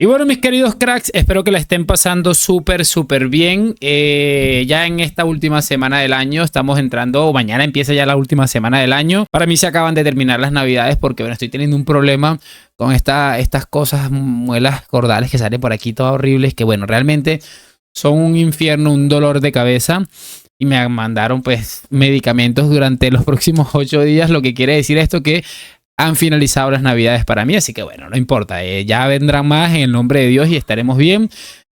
Y bueno, mis queridos cracks, espero que la estén pasando súper bien. Ya en esta última semana del año estamos entrando, o mañana empieza ya la última semana del año. Para mí se acaban de terminar las navidades porque bueno, estoy teniendo un problema con estas cosas, muelas cordales que salen por aquí, todas horribles, que bueno, realmente son un infierno, un dolor de cabeza. Y me mandaron pues medicamentos durante los próximos 8 días, lo que quiere decir esto que han finalizado las navidades para mí, así que bueno, no importa, ya vendrán más en el nombre de Dios y estaremos bien.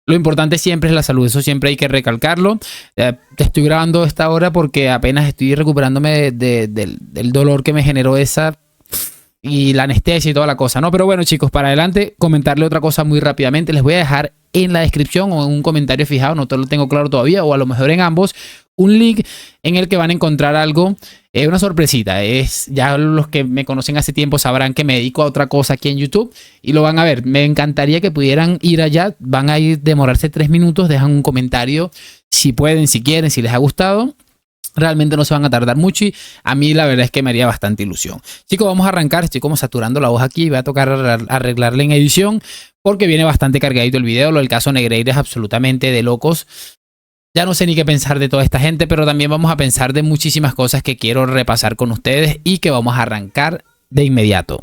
Lo importante siempre es la salud, eso siempre hay que recalcarlo. Te estoy grabando esta hora porque apenas estoy recuperándome del dolor que me generó esa y la anestesia y toda la cosa, ¿no? Pero bueno, chicos, para adelante, comentarle otra cosa muy rápidamente. Les voy a dejar en la descripción o en un comentario fijado, no te lo tengo claro todavía, o a lo mejor en ambos, un link en el que van a encontrar algo, una sorpresita. Ya los que me conocen hace tiempo sabrán que me dedico a otra cosa aquí en YouTube y lo van a ver. Me encantaría que pudieran ir allá, van a ir, demorarse 3 minutos, dejan un comentario si pueden, si quieren, si les ha gustado. Realmente no se van a tardar mucho y a mí la verdad es que me haría bastante ilusión. Chicos, vamos a arrancar. Estoy como saturando la voz aquí. Voy a tocar arreglarla en edición porque viene bastante cargadito el video. Lo del caso Negreira es absolutamente de locos. Ya no sé ni qué pensar de toda esta gente, pero también vamos a pensar de muchísimas cosas que quiero repasar con ustedes y que vamos a arrancar de inmediato.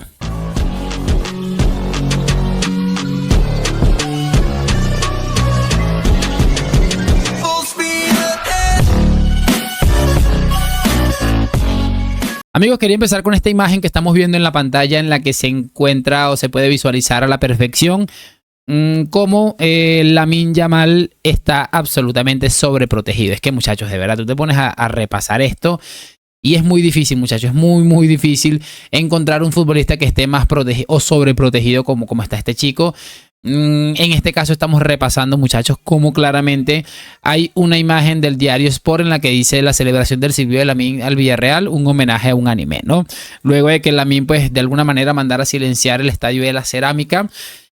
Amigos, quería empezar con esta imagen que estamos viendo en la pantalla en la que se encuentra o se puede visualizar a la perfección cómo Lamine Yamal está absolutamente sobreprotegido. Es que, muchachos, de verdad, tú te pones a repasar esto y es muy difícil, muchachos, es muy difícil encontrar un futbolista que esté más protegido o sobreprotegido como está este chico. En este caso estamos repasando, muchachos, cómo claramente hay una imagen del diario Sport en la que dice la celebración del silbido de Lamine al Villarreal, un homenaje a un anime, ¿no? Luego de que Lamine pues de alguna manera mandara a silenciar el estadio de la Cerámica.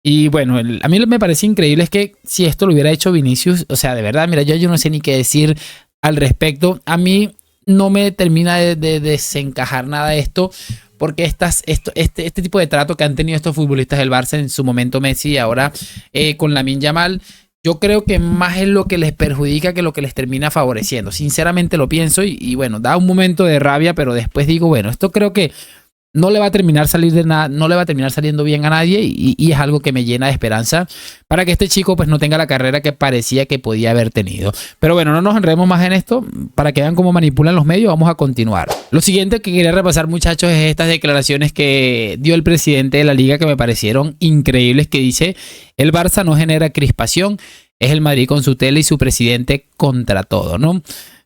Y bueno, a mí me parece increíble es que si esto lo hubiera hecho Vinicius, o sea, de verdad, mira, yo no sé ni qué decir al respecto. A mí no me termina de desencajar nada de esto, porque este tipo de trato que han tenido estos futbolistas del Barça, en su momento Messi y ahora con Lamine Yamal, yo creo que más es lo que les perjudica que lo que les termina favoreciendo. Sinceramente lo pienso y bueno, da un momento de rabia, pero después digo, bueno, esto creo que no le va a terminar no le va a terminar saliendo bien a nadie y es algo que me llena de esperanza para que este chico pues no tenga la carrera que parecía que podía haber tenido. Pero bueno, no nos enredemos más en esto. Para que vean cómo manipulan los medios, vamos a continuar. Lo siguiente que quería repasar, muchachos, es estas declaraciones que dio el presidente de la liga que me parecieron increíbles, que dice: el Barça no genera crispación, es el Madrid con su tele y su presidente contra todo, ¿no?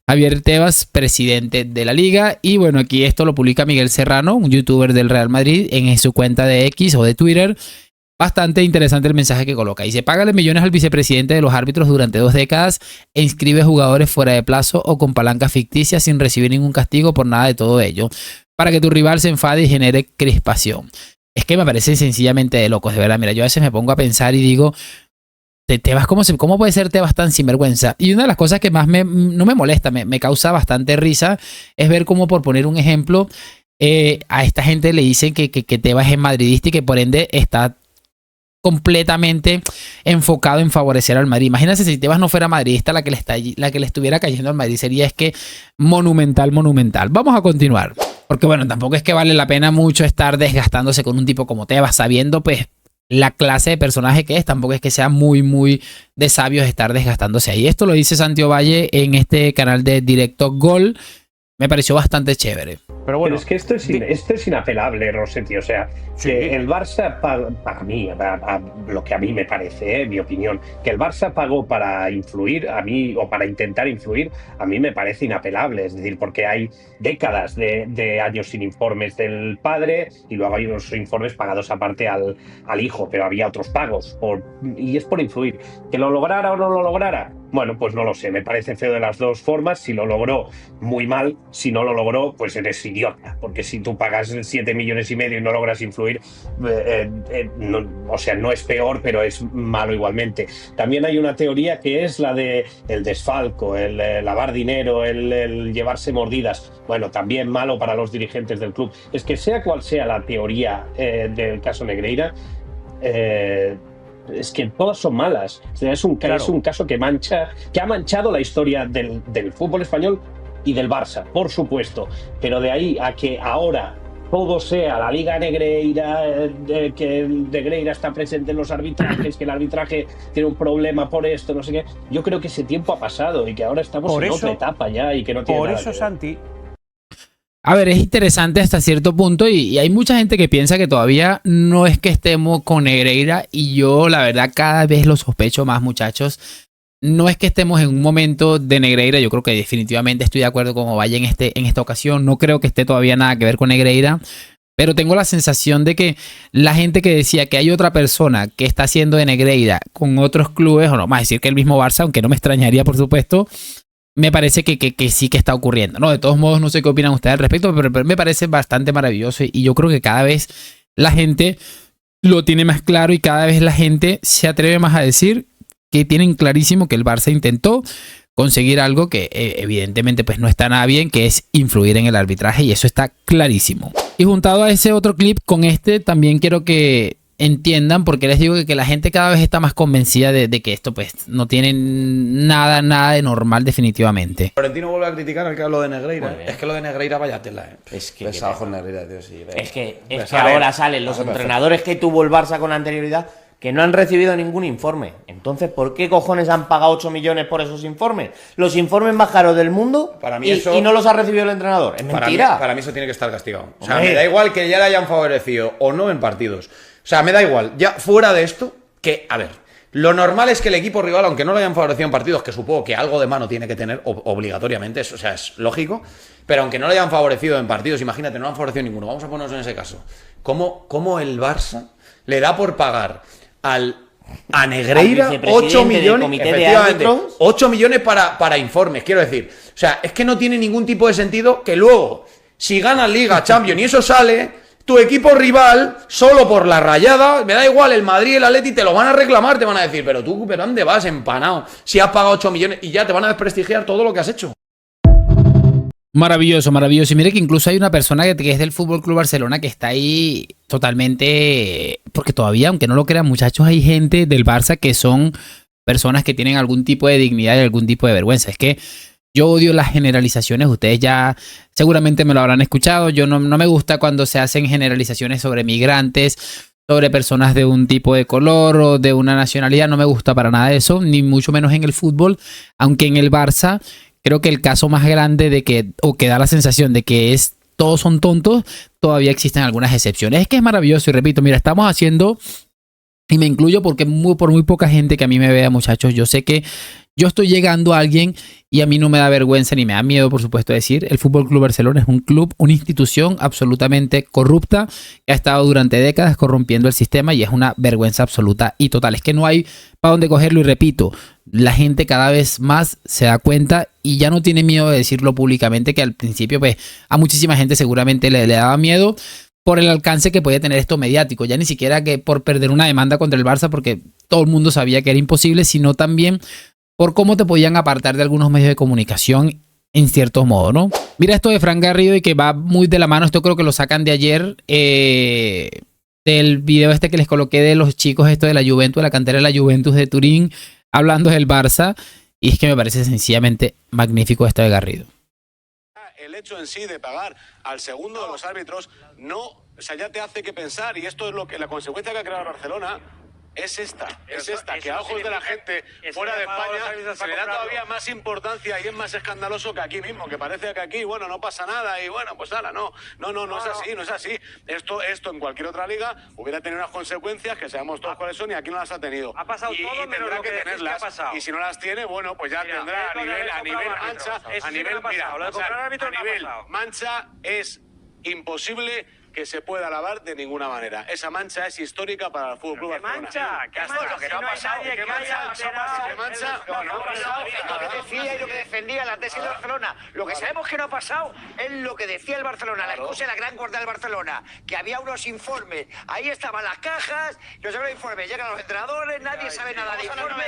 Javier Tebas, presidente de la liga. Y bueno, aquí esto lo publica Miguel Serrano, un youtuber del Real Madrid, en su cuenta de X o de Twitter. Bastante interesante el mensaje que coloca. Dice: págale millones al vicepresidente de los árbitros durante 2 décadas e inscribe jugadores fuera de plazo o con palanca ficticia sin recibir ningún castigo por nada de todo ello, para que tu rival se enfade y genere crispación. Es que me parece sencillamente de locos, de verdad. Mira, yo a veces me pongo a pensar y digo, Tebas, ¿cómo puede ser Tebas tan sinvergüenza? Y una de las cosas que más no me molesta, me causa bastante risa, es ver cómo, por poner un ejemplo, a esta gente le dicen que Tebas es madridista y que por ende está completamente enfocado en favorecer al Madrid. Imagínense si Tebas no fuera madridista, la que le estuviera cayendo al Madrid sería monumental. Vamos a continuar. Porque bueno, tampoco es que vale la pena mucho estar desgastándose con un tipo como Tebas, sabiendo pues la clase de personaje que es. Tampoco es que sea muy de sabios estar desgastándose ahí. Esto lo dice Santiago Valle en este canal de Directo Gol. Me pareció bastante chévere. Pero bueno, es que esto es inapelable, Rossetti. O sea, sí, que el Barça, para mí, a lo que a mí me parece, mi opinión, que el Barça pagó para influir a mí, o para intentar influir, a mí me parece inapelable. Es decir, porque hay décadas de años sin informes del padre y luego hay unos informes pagados aparte al hijo, pero había otros pagos y es por influir. ¿Que lo lograra o no lo lograra? Bueno, pues no lo sé, me parece feo de las dos formas. Si lo logró, muy mal. Si no lo logró, pues eres idiota. Porque si tú pagas 7,5 millones y no logras influir, no es peor, pero es malo igualmente. También hay una teoría que es la de el desfalco, el lavar dinero, el llevarse mordidas. Bueno, también malo para los dirigentes del club. Es que sea cual sea la teoría del caso Negreira, es que todas son malas. O sea, es un caso que ha manchado la historia del fútbol español y del Barça, por supuesto. Pero de ahí a que ahora todo sea la Liga Negreira, que Negreira está presente en los arbitrajes, que el arbitraje tiene un problema por esto, no sé qué. Yo creo que ese tiempo ha pasado y que ahora estamos en otra etapa ya y que no tiene nada que ver. Santi. A ver, es interesante hasta cierto punto y hay mucha gente que piensa que todavía no es que estemos con Negreira y yo la verdad cada vez lo sospecho más, muchachos. No es que estemos en un momento de Negreira, yo creo que definitivamente estoy de acuerdo con Ovalle en esta ocasión. No creo que esté todavía nada que ver con Negreira, pero tengo la sensación de que la gente que decía que hay otra persona que está haciendo de Negreira con otros clubes, o no más decir que el mismo Barça, aunque no me extrañaría por supuesto, me parece que sí que está ocurriendo, ¿no? De todos modos, no sé qué opinan ustedes al respecto, pero me parece bastante maravilloso y yo creo que cada vez la gente lo tiene más claro y cada vez la gente se atreve más a decir que tienen clarísimo que el Barça intentó conseguir algo que evidentemente pues no está nada bien, que es influir en el arbitraje y eso está clarísimo. Y juntado a ese otro clip con este, también quiero que entiendan, porque les digo que la gente cada vez está más convencida de que esto pues no tiene nada de normal definitivamente. Florentino vuelve a criticar al que hablo de Negreira. Es que lo de Negreira vaya tela, Es que pesado con Negreira, tío, sí. Es que ahora salen los entrenadores que tuvo el Barça con anterioridad que no han recibido ningún informe. Entonces, ¿por qué cojones han pagado 8 millones por esos informes? Los informes más caros del mundo para mí y no los ha recibido el entrenador. Es mentira. Para mí eso tiene que estar castigado. O sea, me da igual que ya le hayan favorecido o no en partidos. O sea, me da igual. Ya fuera de esto, que, a ver, lo normal es que el equipo rival, aunque no lo hayan favorecido en partidos, que supongo que algo de mano tiene que tener obligatoriamente, o sea, es lógico, pero aunque no lo hayan favorecido en partidos, imagínate, no lo han favorecido ninguno. Vamos a ponernos en ese caso. ¿Cómo el Barça le da por pagar a Negreira 8 millones, efectivamente, 8 millones para informes, quiero decir? O sea, es que no tiene ningún tipo de sentido que luego, si ganas Liga, Champions y eso sale, tu equipo rival, solo por la rayada, me da igual, el Madrid y el Atleti te lo van a reclamar, te van a decir, pero ¿dónde vas, empanado? Si has pagado 8 millones y ya te van a desprestigiar todo lo que has hecho. Maravilloso, maravilloso. Y mire que incluso hay una persona que es del Fútbol Club Barcelona que está ahí totalmente, porque todavía, aunque no lo crean muchachos, hay gente del Barça que son personas que tienen algún tipo de dignidad y algún tipo de vergüenza. Es que yo odio las generalizaciones, ustedes ya seguramente me lo habrán escuchado. Yo no me gusta cuando se hacen generalizaciones sobre migrantes, sobre personas de un tipo de color o de una nacionalidad. No me gusta para nada eso, ni mucho menos en el fútbol, aunque en el Barça creo que el caso más grande o que da la sensación de que todos son tontos, todavía existen algunas excepciones. Es que es maravilloso y repito, mira, estamos haciendo, y me incluyo porque por muy poca gente que a mí me vea, muchachos, yo sé que yo estoy llegando a alguien y a mí no me da vergüenza ni me da miedo, por supuesto, decir, el Fútbol Club Barcelona es un club, una institución absolutamente corrupta que ha estado durante décadas corrompiendo el sistema y es una vergüenza absoluta y total. Es que no hay para dónde cogerlo y repito, la gente cada vez más se da cuenta y ya no tiene miedo de decirlo públicamente, que al principio pues a muchísima gente seguramente le daba miedo por el alcance que podía tener esto mediático. Ya ni siquiera que por perder una demanda contra el Barça porque todo el mundo sabía que era imposible, sino también por cómo te podían apartar de algunos medios de comunicación en cierto modo, ¿no? Mira esto de Fran Garrido y que va muy de la mano, esto creo que lo sacan de ayer, del video este que les coloqué de los chicos, esto de la Juventus, de la cantera de la Juventus de Turín, hablando del Barça, y es que me parece sencillamente magnífico esto de Garrido. El hecho en sí de pagar al segundo de los árbitros no, o sea, ya te hace que pensar, y esto es lo que la consecuencia que ha creado Barcelona. Es esta, que a ojos de la gente fuera de España se le da todavía más importancia y es más escandaloso que aquí mismo, que parece que aquí, bueno, no pasa nada y bueno, pues ala, no es así. Esto en cualquier otra liga hubiera tenido unas consecuencias que sabemos todos cuáles son y aquí no las ha tenido. Ha pasado y todo menos tendrá lo que tenerlas. Y si no las tiene, bueno, pues ya tendrá a nivel mancha, a nivel mancha es imposible que se pueda lavar de ninguna manera. Esa mancha es histórica para el Fútbol Club Barcelona. ¿Qué mancha? Que no ha pasado. ¿Qué mancha? No ha pasado. Lo que decía y lo que defendía la tesis de Barcelona. Lo que sabemos que no ha pasado es lo que decía el Barcelona, la excusa de la gran guardia del Barcelona, que había unos informes. Ahí estaban las cajas, los informes. Llegan los entrenadores, nadie sabe nada de informes.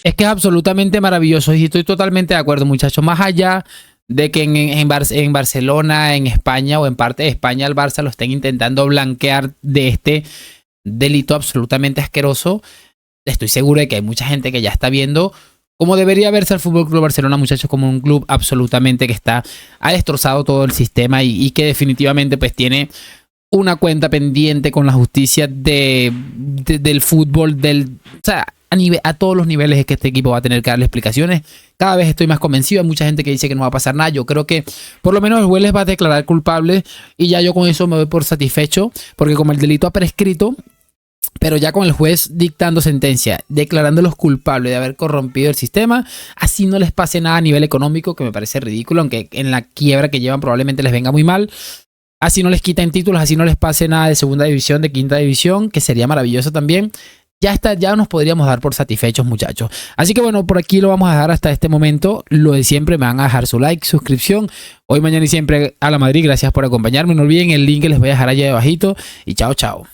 Es que es absolutamente maravilloso y estoy totalmente de acuerdo, muchachos. Más allá de que en Barcelona, en España o en parte de España el Barça lo estén intentando blanquear de delito absolutamente asqueroso. Estoy seguro de que hay mucha gente que ya está viendo cómo debería verse el Fútbol Club Barcelona, muchachos, como un club absolutamente que ha destrozado todo el sistema y que definitivamente pues tiene una cuenta pendiente con la justicia del fútbol, o sea, a todos los niveles es que este equipo va a tener que darle explicaciones. Cada vez estoy más convencido. Hay mucha gente que dice que no va a pasar nada. Yo creo que por lo menos el juez les va a declarar culpable y ya yo con eso me doy por satisfecho, porque como el delito ha prescrito, pero ya con el juez dictando sentencia, declarándolos culpables de haber corrompido el sistema, así no les pase nada a nivel económico, que me parece ridículo, aunque en la quiebra que llevan probablemente les venga muy mal. Así no les quiten títulos, así no les pase nada de segunda división, de quinta división, que sería maravilloso también. Ya nos podríamos dar por satisfechos, muchachos. Así que bueno, por aquí lo vamos a dejar hasta este momento. Lo de siempre, me van a dejar su like, suscripción. Hoy, mañana y siempre a la Madrid. Gracias por acompañarme. No olviden el link que les voy a dejar allá abajito. Y chao, chao.